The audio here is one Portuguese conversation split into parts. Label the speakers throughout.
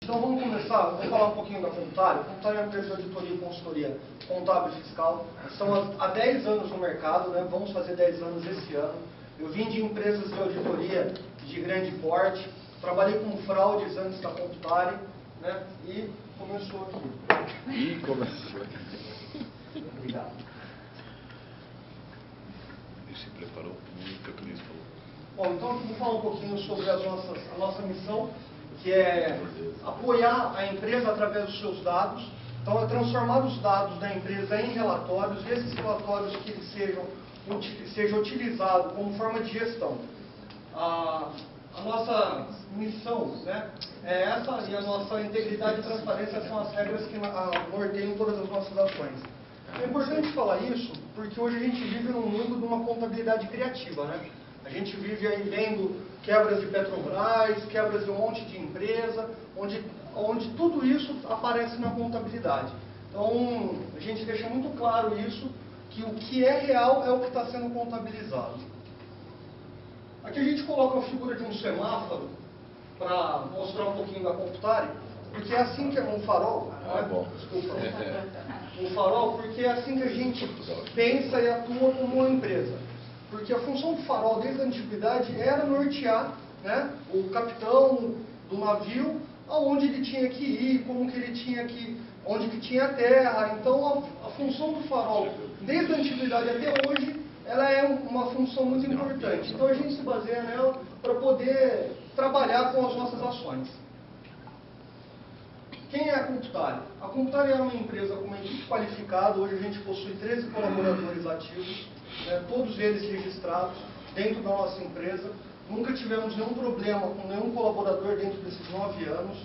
Speaker 1: Então vamos começar, vou falar um pouquinho da Computare. A Computare é uma empresa de auditoria e consultoria contábil e fiscal. Estamos há 10 anos no mercado, né? Vamos fazer 10 anos esse ano. Eu vim de empresas de auditoria de grande porte, trabalhei com fraudes antes da Computare, né? E começou aqui.
Speaker 2: Começou.
Speaker 1: Obrigado.
Speaker 2: Ele se preparou muito, o que ele falou.
Speaker 1: Bom, então vou falar um pouquinho sobre a nossa missão, que é apoiar a empresa através dos seus dados. Então, é transformar os dados da empresa em relatórios, e esses relatórios que sejam utilizados como forma de gestão. A nossa missão, né, é essa, e a nossa integridade e transparência são as regras que norteiam todas as nossas ações. É importante falar isso, porque hoje a gente vive num mundo de uma contabilidade criativa, né? A gente vive aí vendo quebras de Petrobras, quebras de um monte de empresa, onde tudo isso aparece na contabilidade. Então, a gente deixa muito claro isso, que o que é real é o que está sendo contabilizado. Aqui a gente coloca a figura de um semáforo para mostrar um pouquinho da Computare, porque é assim que é um farol, né?
Speaker 2: Bom.
Speaker 1: Desculpa. Um farol, porque é assim que a gente pensa e atua como uma empresa. Porque a função do farol, desde a antiguidade, era nortear, né, o capitão do navio aonde ele tinha que ir, como que ele tinha que, onde que tinha terra. Então, a função do farol, desde a antiguidade até hoje, ela é uma função muito importante. Então, a gente se baseia nela para poder trabalhar com as nossas ações. Quem é a Computare? A Computare é uma empresa com uma equipe qualificada. Hoje a gente possui 13 colaboradores ativos, né, todos eles registrados dentro da nossa empresa. Nunca tivemos nenhum problema com nenhum colaborador dentro desses 9 anos.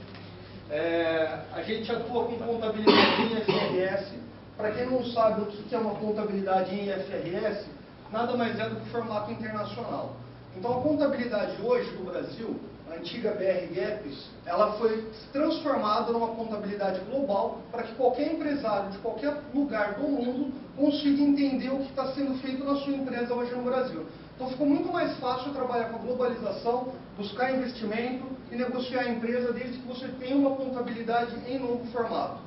Speaker 1: A gente atua com contabilidade em IFRS. Para quem não sabe o que é uma contabilidade em IFRS, nada mais é do que formato internacional. Então, a contabilidade hoje do Brasil, a antiga BR GAAP, ela foi transformada numa contabilidade global para que qualquer empresário de qualquer lugar do mundo consiga entender o que está sendo feito na sua empresa hoje no Brasil. Então, ficou muito mais fácil trabalhar com a globalização, buscar investimento e negociar a empresa desde que você tenha uma contabilidade em novo formato.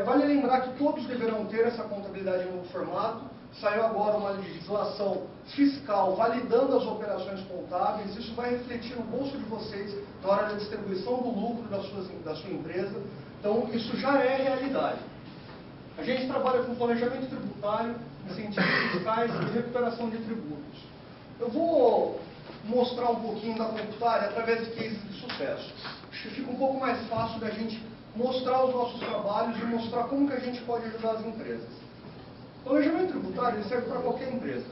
Speaker 1: Vale lembrar que todos deverão ter essa contabilidade em novo formato. Saiu agora uma legislação fiscal validando as operações contábeis. Isso vai refletir no bolso de vocês na hora da distribuição do lucro da sua empresa. Então, isso já é realidade. A gente trabalha com planejamento tributário, incentivos fiscais e recuperação de tributos. Eu vou mostrar um pouquinho da Computare através de cases de sucesso. Acho que fica um pouco mais fácil da gente mostrar os nossos trabalhos e mostrar como que a gente pode ajudar as empresas. O planejamento tributário serve para qualquer empresa,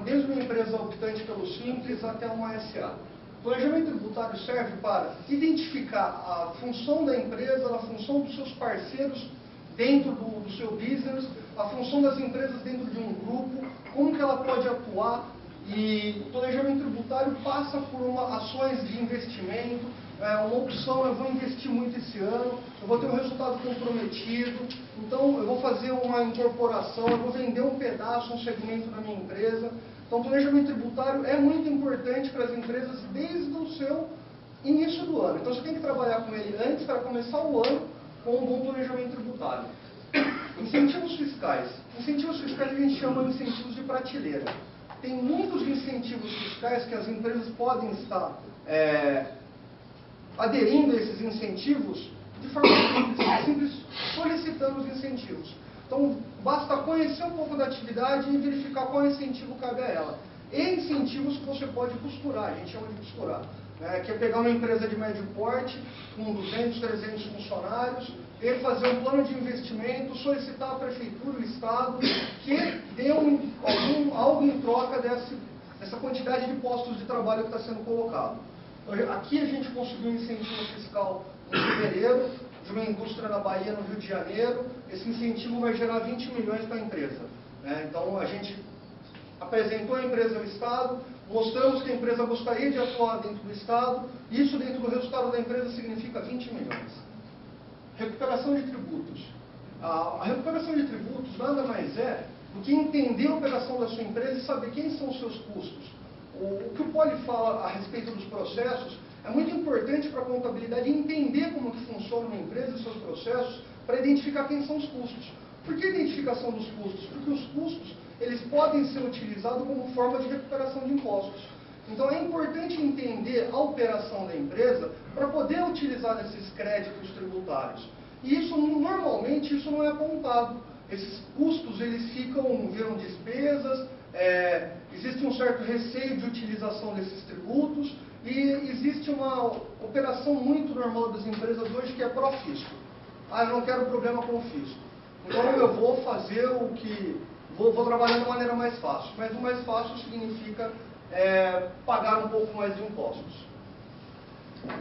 Speaker 1: desde uma empresa optante pelo Simples até uma SA. O planejamento tributário serve para identificar a função da empresa, a função dos seus parceiros dentro do seu business, a função das empresas dentro de um grupo, como que ela pode atuar. E o planejamento tributário passa por ações de investimento, uma opção: eu vou investir muito esse ano, eu vou ter um resultado comprometido, então eu vou fazer uma incorporação, eu vou vender um pedaço, um segmento da minha empresa. Então, o planejamento tributário é muito importante para as empresas desde o seu início do ano. Então, você tem que trabalhar com ele antes para começar o ano com um bom planejamento tributário. Incentivos fiscais. Incentivos fiscais a gente chama de incentivos de prateleira. Tem muitos incentivos fiscais que as empresas podem estar aderindo a esses incentivos de forma simples, solicitando os incentivos. Então, basta conhecer um pouco da atividade e verificar qual incentivo cabe a ela. E incentivos que você pode costurar, a gente chama de costurar. Que é pegar uma empresa de médio porte, com 200, 300 funcionários, ele fazer um plano de investimento, solicitar à prefeitura, o Estado, que dê algo em troca dessa quantidade de postos de trabalho que está sendo colocado. Então, aqui a gente conseguiu um incentivo fiscal em fevereiro, de uma indústria na Bahia, no Rio de Janeiro. Esse incentivo vai gerar 20 milhões para a empresa. Então, a gente apresentou a empresa ao Estado, mostramos que a empresa gostaria de atuar dentro do Estado, e isso dentro do resultado da empresa significa 20 milhões. Recuperação de tributos. A recuperação de tributos nada mais é do que entender a operação da sua empresa e saber quem são os seus custos. O que o Poli fala a respeito dos processos É muito importante para a contabilidade entender como que funciona uma empresa e seus processos para identificar quem são os custos. Por que a identificação dos custos? Porque os custos eles podem ser utilizados como forma de recuperação de impostos. Então é importante entender a operação da empresa para poder utilizar esses créditos tributários. E isso, normalmente, isso não é apontado. Esses custos, eles viram despesas, existe um certo receio de utilização desses tributos e existe uma operação muito normal das empresas hoje que é pró-fisco. Ah, eu não quero problema com o fisco. Então eu vou fazer o que... Vou trabalhar de uma maneira mais fácil. Mas o mais fácil significa pagar um pouco mais de impostos.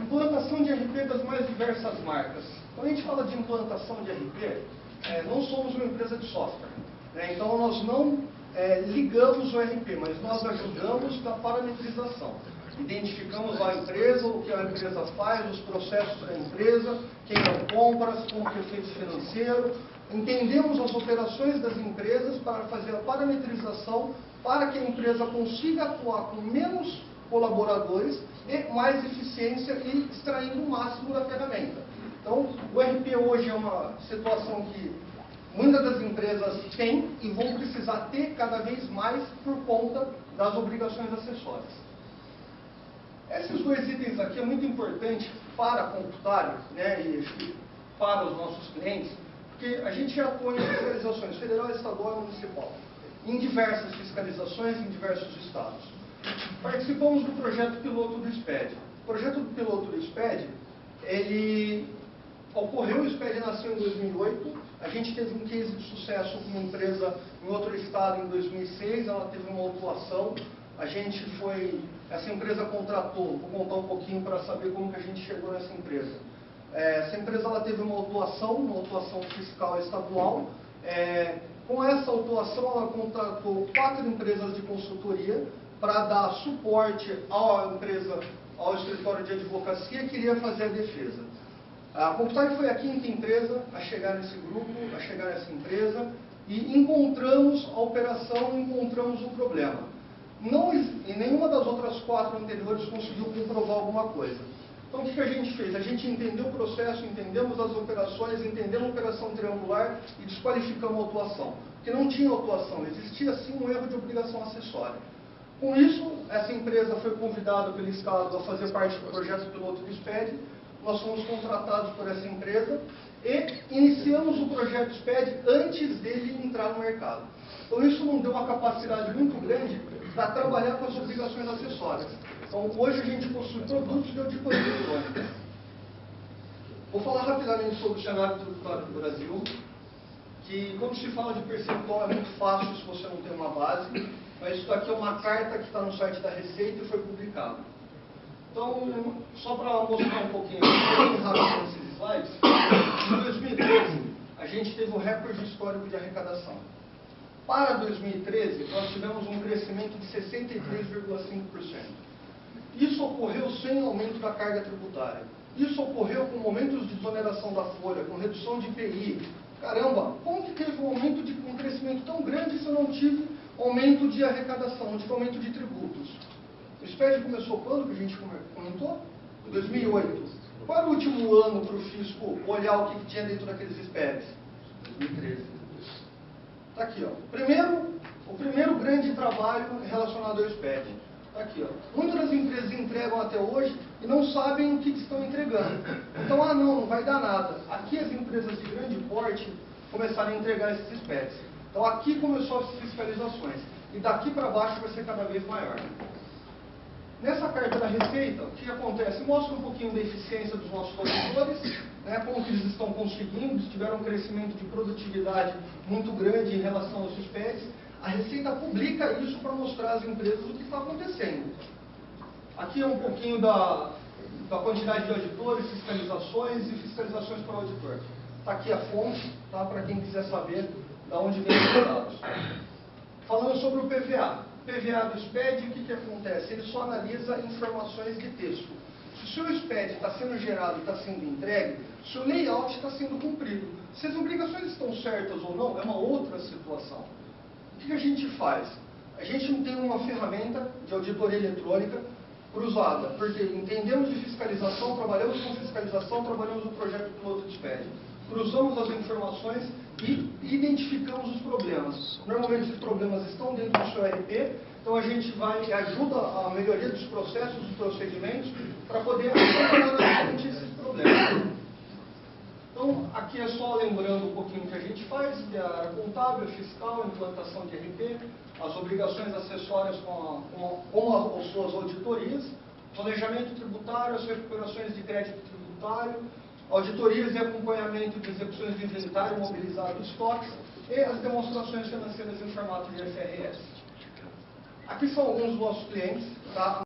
Speaker 1: Implantação de RP das mais diversas marcas. Quando a gente fala de implantação de RP, não somos uma empresa de software. Então nós não ligamos o RP, mas nós ajudamos na parametrização. Identificamos a empresa, o que a empresa faz, os processos da empresa, quem é compras, como que é feito financeiro. Entendemos as operações das empresas para fazer a parametrização para que a empresa consiga atuar com menos colaboradores e mais eficiência e extraindo o máximo da ferramenta. Então, o RP hoje é uma situação que muitas das empresas têm e vão precisar ter cada vez mais por conta das obrigações acessórias. Esses dois itens aqui é muito importante para a Computário, né, e para os nossos clientes, porque a gente atua em fiscalizações federal, estadual e municipal, em diversas fiscalizações em diversos estados. Participamos do projeto piloto do SPED. O projeto piloto do SPED, ele ocorreu, o SPED nasceu em 2008, a gente teve um case de sucesso com uma empresa em outro estado em 2006, ela teve uma autuação, essa empresa contratou, vou contar um pouquinho para saber como que a gente chegou nessa empresa. Essa empresa ela teve uma autuação fiscal estadual. Com essa autuação, ela contratou 4 empresas de consultoria para dar suporte à empresa, ao escritório de advocacia que queria fazer a defesa. A Computário foi a 5ª empresa a chegar nesse grupo, a chegar nessa empresa, e encontramos a operação, encontramos o problema. Em nenhuma das outras 4 anteriores conseguiu comprovar alguma coisa. Então, o que a gente fez? A gente entendeu o processo, entendemos as operações, entendemos a operação triangular e desqualificamos a autuação. Porque não tinha autuação, existia sim um erro de obrigação acessória. Com isso, essa empresa foi convidada pelo Estado a fazer parte do projeto piloto do SPED. Nós fomos contratados por essa empresa e iniciamos o projeto SPED antes dele entrar no mercado. Então, isso nos deu uma capacidade muito grande para trabalhar com as obrigações acessórias. Então, hoje a gente possui produtos de auditoria eletrônica. Vou falar rapidamente sobre o cenário tributário do Brasil, que quando se fala de percentual é muito fácil se você não tem uma base, mas isso daqui é uma carta que está no site da Receita e foi publicada. Então, só para mostrar um pouquinho, bem rápido nesses slides, em 2013 a gente teve um recorde histórico de arrecadação. Para 2013, nós tivemos um crescimento de 63,5%. Isso ocorreu sem aumento da carga tributária. Isso ocorreu com aumentos de desoneração da folha, com redução de IPI. Caramba, como que teve um crescimento tão grande se eu não tive aumento de arrecadação, não tive aumento de tributos? O SPED começou quando, que a gente comentou? Em 2008. Qual era o último ano para o fisco olhar o que tinha dentro daqueles SPEDs? 2013. Está aqui, ó. O primeiro grande trabalho relacionado ao SPED. Está aqui, ó. Muitas das empresas entregam até hoje e não sabem o que estão entregando. Então, não vai dar nada. Aqui as empresas de grande porte começaram a entregar esses SPEDs. Então, aqui começou as fiscalizações. E daqui para baixo vai ser cada vez maior. Nessa carta da Receita, o que acontece? Mostra um pouquinho da eficiência dos nossos auditores, né, como que eles estão conseguindo, eles tiveram um crescimento de produtividade muito grande em relação aos SPEDs. A Receita publica isso para mostrar às empresas o que está acontecendo. Aqui é um pouquinho da quantidade de auditores, fiscalizações e fiscalizações para o auditor. Está aqui a fonte, tá, para quem quiser saber de onde vem os dados. Falando sobre o PVA. PVA do SPED, o que acontece? Ele só analisa informações de texto. Se o seu SPED está sendo gerado e está sendo entregue, o seu layout está sendo cumprido. Se as obrigações estão certas ou não, é uma outra situação. O que a gente faz? A gente tem uma ferramenta de auditoria eletrônica Cruzada, porque entendemos de fiscalização, trabalhamos com fiscalização, trabalhamos no projeto piloto de SPED. Cruzamos as informações e identificamos os problemas. Normalmente os problemas estão dentro do seu RP, então a gente vai ajuda a melhoria dos processos, dos procedimentos, para poder acompanhar esses problemas. Então, aqui é só lembrando um pouquinho o que a gente faz, que é a área contábil, fiscal, implantação de RP, as obrigações acessórias com as suas auditorias, planejamento tributário, as recuperações de crédito tributário, auditorias e acompanhamento de execuções de inventário mobilizado de estoques e as demonstrações financeiras em formato de FRS. Aqui são alguns dos nossos clientes, tá?